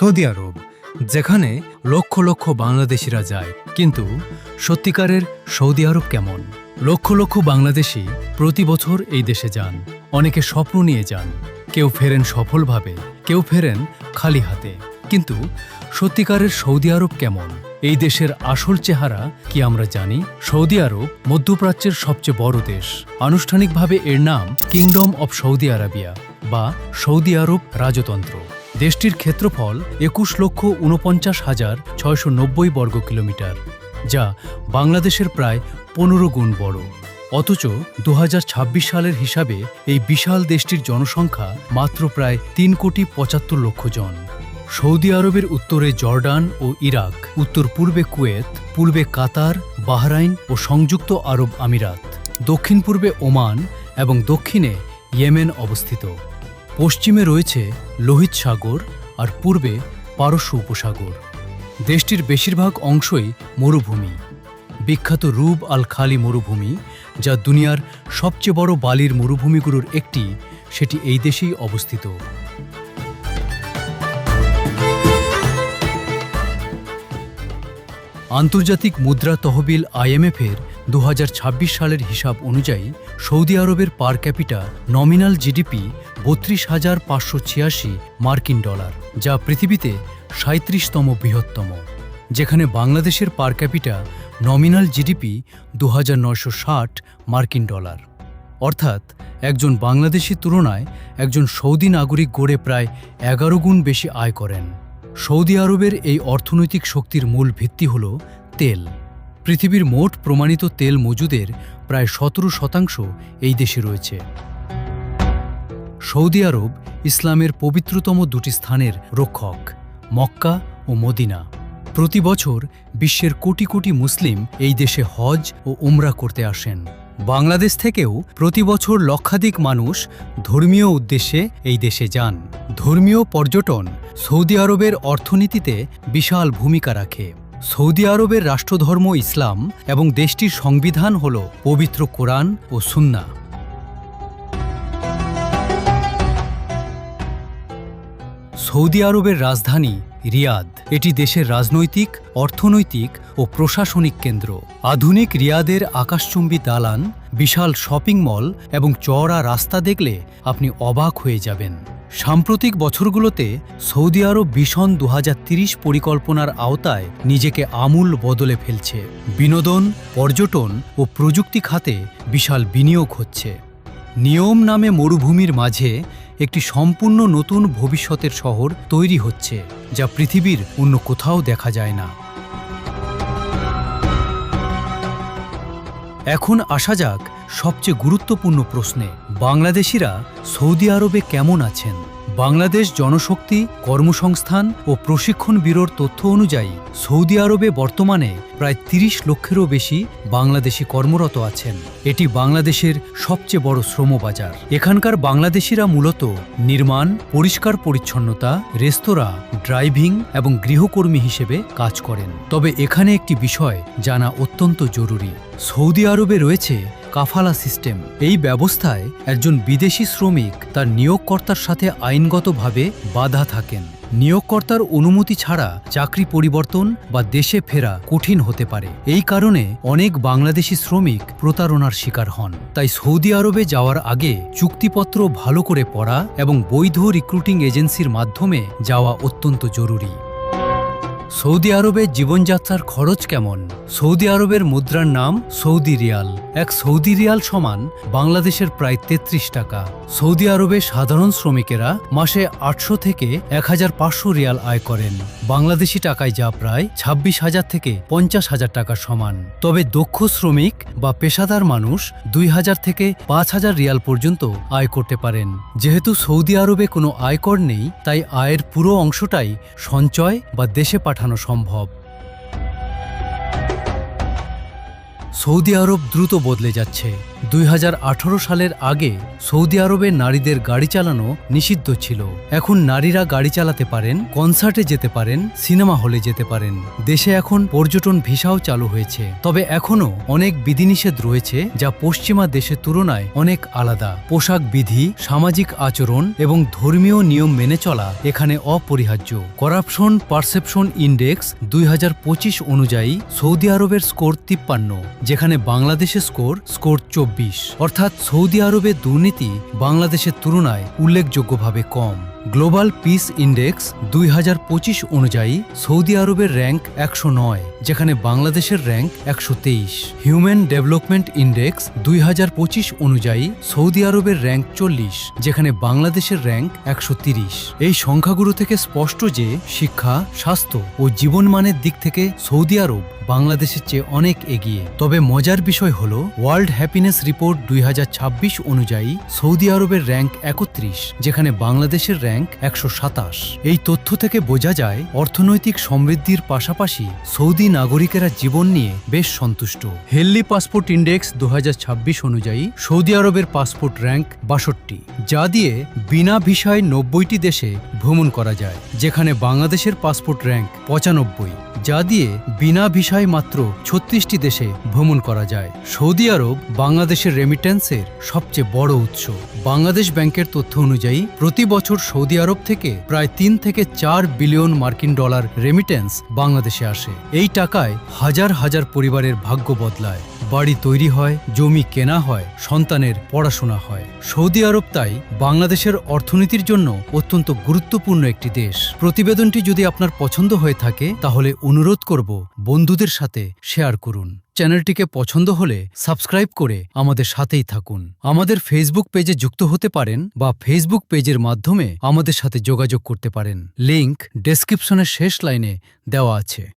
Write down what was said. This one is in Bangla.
সৌদি আরব, যেখানে লক্ষ লক্ষ বাংলাদেশিরা যায়। কিন্তু সত্যিকারের সৌদি আরব কেমন? লক্ষ লক্ষ বাংলাদেশি প্রতি বছর এই দেশে যান। অনেকে স্বপ্ন নিয়ে যান, কেউ ফেরেন সফলভাবে, কেউ ফেরেন খালি হাতে। কিন্তু সত্যিকারের সৌদি আরব কেমন? এই দেশের আসল চেহারা কি আমরা জানি? সৌদি আরব মধ্যপ্রাচ্যের সবচেয়ে বড় দেশ। আনুষ্ঠানিকভাবে এর নাম কিংডম অব সৌদি আরাবিয়া বা সৌদি আরব রাজতন্ত্র। দেশটির ক্ষেত্রফল ২১,৪৯,৬৯০ বর্গ কিলোমিটার, যা বাংলাদেশের প্রায় ১৫ গুণ বড়। অথচ ২০২৬ সালের হিসাবে এই বিশাল দেশটির জনসংখ্যা মাত্র প্রায় ৩,৭৫,০০,০০০ জন। সৌদি আরবের উত্তরে জর্ডান ও ইরাক, উত্তর পূর্বে কুয়েত, পূর্বে কাতার, বাহরাইন ও সংযুক্ত আরব আমিরাত, দক্ষিণ পূর্বে ওমান এবং দক্ষিণে ইয়েমেন অবস্থিত। পশ্চিমে রয়েছে লোহিত সাগর আর পূর্বে পারস্য উপসাগর। দেশটির বেশিরভাগ অংশই মরুভূমি। বিখ্যাত রুব আল খালি মরুভূমি, যা দুনিয়ার সবচেয়ে বড় বালির মরুভূমিগুলোর একটি, সেটি এই দেশেই অবস্থিত। আন্তর্জাতিক মুদ্রা তহবিল IMF-এর ২০২৬ সালের হিসাব অনুযায়ী সৌদি আরবের পার ক্যাপিটা নমিনাল জিডিপি ৩২,৫৮৬ মার্কিন ডলার, যা পৃথিবীতে ৩৭তম বৃহত্তম। যেখানে বাংলাদেশের পার ক্যাপিটা নমিনাল জিডিপি ২৯৬০ মার্কিন ডলার। অর্থাৎ একজন বাংলাদেশী তুলনায় একজন সৌদি নাগরিক গড়ে প্রায় ১১ গুণ বেশি আয় করেন। সৌদি আরবের এই অর্থনৈতিক শক্তির মূল ভিত্তি হল তেল। পৃথিবীর মোট প্রমাণিত তেল মজুদের প্রায় ১৭% এই দেশে রয়েছে। সৌদি আরব ইসলামের পবিত্রতম দুটি স্থানের রক্ষক, মক্কা ও মদিনা। প্রতি বছর বিশ্বের কোটি কোটি মুসলিম এই দেশে হজ ও উমরা করতে আসেন। বাংলাদেশ থেকেও প্রতি বছর লক্ষাধিক মানুষ ধর্মীয় উদ্দেশ্যে এই দেশে যান। ধর্মীয় পর্যটন সৌদি আরবের অর্থনীতিতে বিশাল ভূমিকা রাখে। সৌদি আরবের রাষ্ট্রধর্ম ইসলাম এবং দেশটির সংবিধান হল পবিত্র কোরআন ও সুন্নাহ। সৌদি আরবের রাজধানী রিয়াদ। এটি দেশের রাজনৈতিক, অর্থনৈতিক ও প্রশাসনিক কেন্দ্র। আধুনিক রিয়াদের আকাশচুম্বী দালান, বিশাল শপিং মল এবং চওড়া রাস্তা দেখলে আপনি অবাক হয়ে যাবেন। সাম্প্রতিক বছরগুলোতে সৌদি আরব ভিশন ২০৩০ পরিকল্পনার আওতায় নিজেকে আমূল বদলে ফেলছে। বিনোদন, পর্যটন ও প্রযুক্তি খাতে বিশাল বিনিয়োগ হচ্ছে। নিয়ম নামে মরুভূমির মাঝে একটি সম্পূর্ণ নতুন ভবিষ্যতের শহর তৈরি হচ্ছে, যা পৃথিবীর অন্য কোথাও দেখা যায় না। এখন আসা যাক সবচেয়ে গুরুত্বপূর্ণ প্রশ্নে। বাংলাদেশিরা সৌদি আরবে কেমন আছেন? বাংলাদেশ জনশক্তি, কর্মসংস্থান ও প্রশিক্ষণ ব্যুরোর তথ্য অনুযায়ী সৌদি আরবে বর্তমানে প্রায় ৩০ লক্ষেরও বেশি বাংলাদেশি কর্মরত আছেন। এটি বাংলাদেশের সবচেয়ে বড় শ্রমবাজার। এখানকার বাংলাদেশিরা মূলত নির্মাণ, পরিষ্কার পরিচ্ছন্নতা, রেস্তোরাঁ, ড্রাইভিং এবং গৃহকর্মী হিসেবে কাজ করেন। তবে এখানে একটি বিষয় জানা অত্যন্ত জরুরি। সৌদি আরবে রয়েছে কাফালা সিস্টেম। এই ব্যবস্থায় একজন বিদেশি শ্রমিক তার নিয়োগকর্তার সাথে আইনগতভাবে বাধা থাকেন। নিয়োগকর্তার অনুমতি ছাড়া চাকরি পরিবর্তন বা দেশে ফেরা কঠিন হতে পারে। এই কারণে অনেক বাংলাদেশি শ্রমিক প্রতারণার শিকার হন। তাই সৌদি আরবে যাওয়ার আগে চুক্তিপত্র ভালো করে পড়া এবং বৈধ রিক্রুটিং এজেন্সির মাধ্যমে যাওয়া অত্যন্ত জরুরি। সৌদি আরবে জীবনযাত্রার খরচ কেমন? সৌদি আরবের মুদ্রার নাম সৌদি রিয়াল। এক সৌদি রিয়াল সমান বাংলাদেশের প্রায় ৩৩ টাকা। সৌদি আরবে সাধারণ শ্রমিকেরা মাসে ৮০০ থেকে ১৫০০ রিয়াল আয় করেন, বাংলাদেশি টাকায় যা প্রায় ২৬,০০০ থেকে ৫০,০০০ টাকার সমান। তবে দক্ষ শ্রমিক বা পেশাদার মানুষ ২,০০০ থেকে ৫,০০০ রিয়াল পর্যন্ত আয় করতে পারেন। যেহেতু সৌদি আরবে কোনো আয়কর নেই, তাই আয়ের পুরো অংশটাই সঞ্চয় বা দেশে পাঠানো সম্ভব। সৌদি আরব দ্রুত বদলে যাচ্ছে। 2018 সালের আগে সৌদি আরবে নারীদের গাড়ি চালানো নিষিদ্ধ ছিল। এখন নারীরা গাড়ি চালাতে পারেন, কনসার্টে যেতে পারেন, সিনেমা হলে যেতে পারেন। দেশে এখন পর্যটন ভিসাও চালু হয়েছে। তবে এখনও অনেক বিধিনিষেধ রয়েছে যা পশ্চিমা দেশের তুলনায় অনেক আলাদা। পোশাক বিধি, সামাজিক আচরণ এবং ধর্মীয় নিয়ম মেনে চলা এখানে অপরিহার্য। করাপশন পারসেপশন ইন্ডেক্স 2025 অনুযায়ী সৌদি আরবের স্কোর 53, যেখানে বাংলাদেশের স্কোর 24। অর্থাৎ সৌদি আরবে দুর্নীতি বাংলাদেশের তুলনায় উল্লেখযোগ্যভাবে কম। গ্লোবাল পিস ইন্ডেক্স 2025 অনুযায়ী সৌদি আরবের র্যাঙ্ক 109, যেখানে বাংলাদেশের র্যাঙ্ক 123। হিউম্যান ডেভেলপমেন্ট ইন্ডেক্স 2025 অনুযায়ী সৌদি আরবের র্যাঙ্ক 40, যেখানে বাংলাদেশের র্যাঙ্ক 130। এই সংখ্যাগুলো থেকে স্পষ্ট যে শিক্ষা, স্বাস্থ্য ও জীবনমানের দিক থেকে সৌদি আরব বাংলাদেশের চেয়ে অনেক এগিয়ে। তবে মজার বিষয় হল ওয়ার্ল্ড হ্যাপিনেস রিপোর্ট 2026 অনুযায়ী সৌদি আরবের র্যাঙ্ক 31, যেখানে বাংলাদেশের র্যাঙ্ক 127। এই তথ্য থেকে বোঝা যায় অর্থনৈতিক সমৃদ্ধির পাশাপাশি সৌদি নাগরিকেরা জীবন নিয়ে বেশ সন্তুষ্ট। হেলদি পাসপোর্ট ইন্ডেক্স 2026 অনুযায়ী সৌদি আরবের পাসপোর্ট র্যাঙ্ক 62, যা দিয়ে বিনা ভিসায় 90টি দেশে ভ্রমণ করা যায়, যেখানে বাংলাদেশের পাসপোর্ট র্যাঙ্ক 95, যা দিয়ে বিনা ভিসায় মাত্র 36টি দেশে ভ্রমণ করা যায়। সৌদি আরব বাংলাদেশের রেমিটেন্সের সবচেয়ে বড় উৎস। বাংলাদেশ ব্যাংকের তথ্য অনুযায়ী প্রতি বছর সৌদি আরব থেকে প্রায় 3 থেকে 4 বিলিয়ন মার্কিন ডলার রেমিটেন্স বাংলাদেশে আসে। এই টাকায় হাজার হাজার পরিবারের ভাগ্য বদলায়, বাড়ি তৈরি হয়, জমি কেনা হয়, সন্তানের পড়াশোনা হয়। সৌদি আরব তাই বাংলাদেশের অর্থনীতির জন্য অত্যন্ত গুরুত্বপূর্ণ একটি দেশ। প্রতিবেদনটি যদি আপনার পছন্দ হয়ে থাকে তাহলে অনুরোধ করব বন্ধুদের সাথে শেয়ার করুন। চ্যানেলটিকে পছন্দ হলে সাবস্ক্রাইব করে আমাদের সাথেই থাকুন। আমাদের ফেসবুক পেজে যুক্ত হতে পারেন বা ফেসবুক পেজের মাধ্যমে আমাদের সাথে যোগাযোগ করতে পারেন। লিংক ডেসক্রিপশনের শেষ লাইনে দেওয়া আছে।